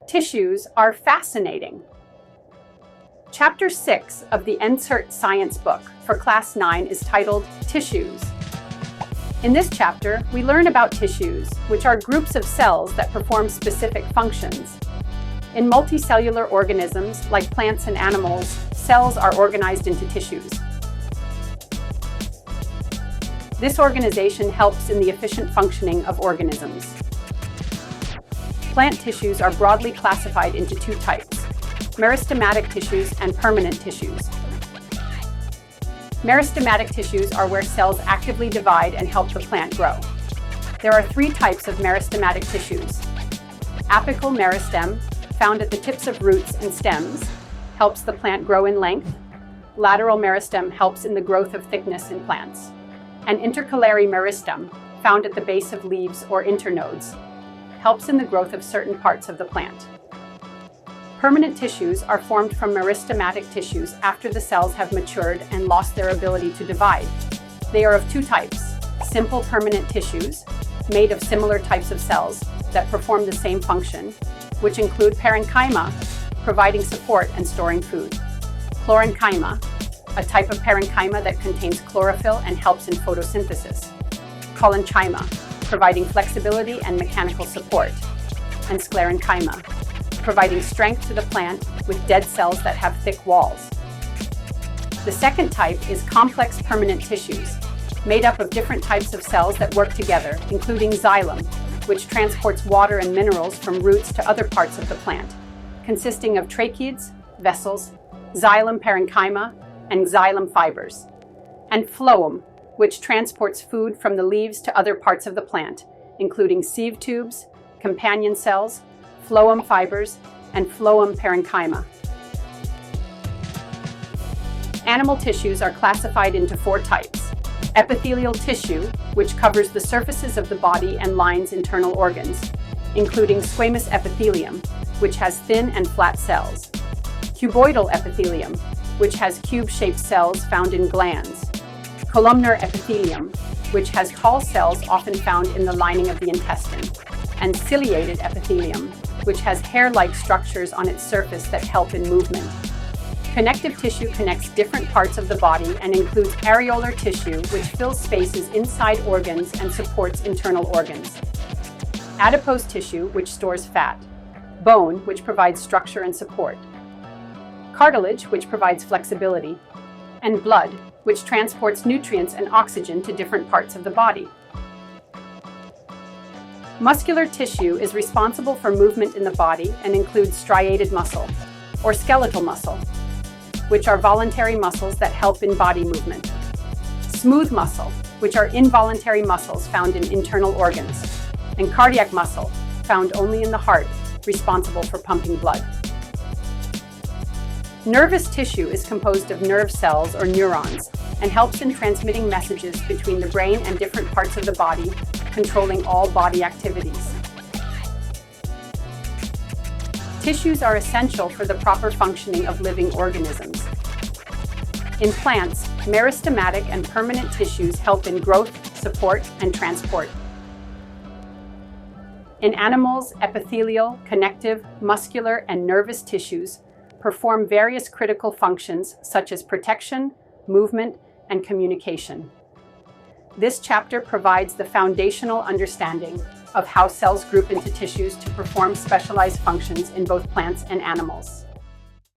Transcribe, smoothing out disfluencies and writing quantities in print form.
Tissues are fascinating. Chapter 6 of the NCERT Science book for Class 9 is titled Tissues. In this chapter, we learn about tissues, which are groups of cells that perform specific functions. In multicellular organisms, like plants and animals, cells are organized into tissues. This organization helps in the efficient functioning of organisms. Plant tissues are broadly classified into two types: meristematic tissues and permanent tissues. Meristematic tissues are where cells actively divide and help the plant grow. There are three types of meristematic tissues. Apical meristem, found at the tips of roots and stems, helps the plant grow in length. Lateral meristem helps in the growth of thickness in plants. And intercalary meristem, found at the base of leaves or internodes, helps in the growth of certain parts of the plant. Permanent tissues are formed from meristematic tissues after the cells have matured and lost their ability to divide. They are of two types: simple permanent tissues, made of similar types of cells that perform the same function, which include parenchyma, providing support and storing food; chlorenchyma, a type of parenchyma that contains chlorophyll and helps in photosynthesis; collenchyma, providing flexibility and mechanical support; and sclerenchyma, providing strength to the plant with dead cells that have thick walls. The second type is complex permanent tissues, made up of different types of cells that work together, including xylem, which transports water and minerals from roots to other parts of the plant, consisting of tracheids, vessels, xylem parenchyma, and xylem fibers; and phloem, which transports food from the leaves to other parts of the plant, including sieve tubes, companion cells, phloem fibers, and phloem parenchyma. Animal tissues are classified into four types: epithelial tissue, which covers the surfaces of the body and lines internal organs, including squamous epithelium, which has thin and flat cells; cuboidal epithelium, which has cube-shaped cells found in glands; columnar epithelium, which has tall cells often found in the lining of the intestine; and ciliated epithelium, which has hair-like structures on its surface that help in movement. Connective tissue connects different parts of the body and includes areolar tissue, which fills spaces inside organs and supports internal organs; adipose tissue, which stores fat; bone, which provides structure and support; cartilage, which provides flexibility; and blood, which transports nutrients and oxygen to different parts of the body. Muscular tissue is responsible for movement in the body and includes striated muscle, or skeletal muscle, which are voluntary muscles that help in body movement; smooth muscle, which are involuntary muscles found in internal organs; and cardiac muscle, found only in the heart, responsible for pumping blood. Nervous tissue is composed of nerve cells or neurons and helps in transmitting messages between the brain and different parts of the body, controlling all body activities. Tissues are essential for the proper functioning of living organisms. In plants, meristematic and permanent tissues help in growth, support, and transport. In animals, epithelial, connective, muscular, and nervous tissues perform various critical functions such as protection, movement, and communication. This chapter provides the foundational understanding of how cells group into tissues to perform specialized functions in both plants and animals.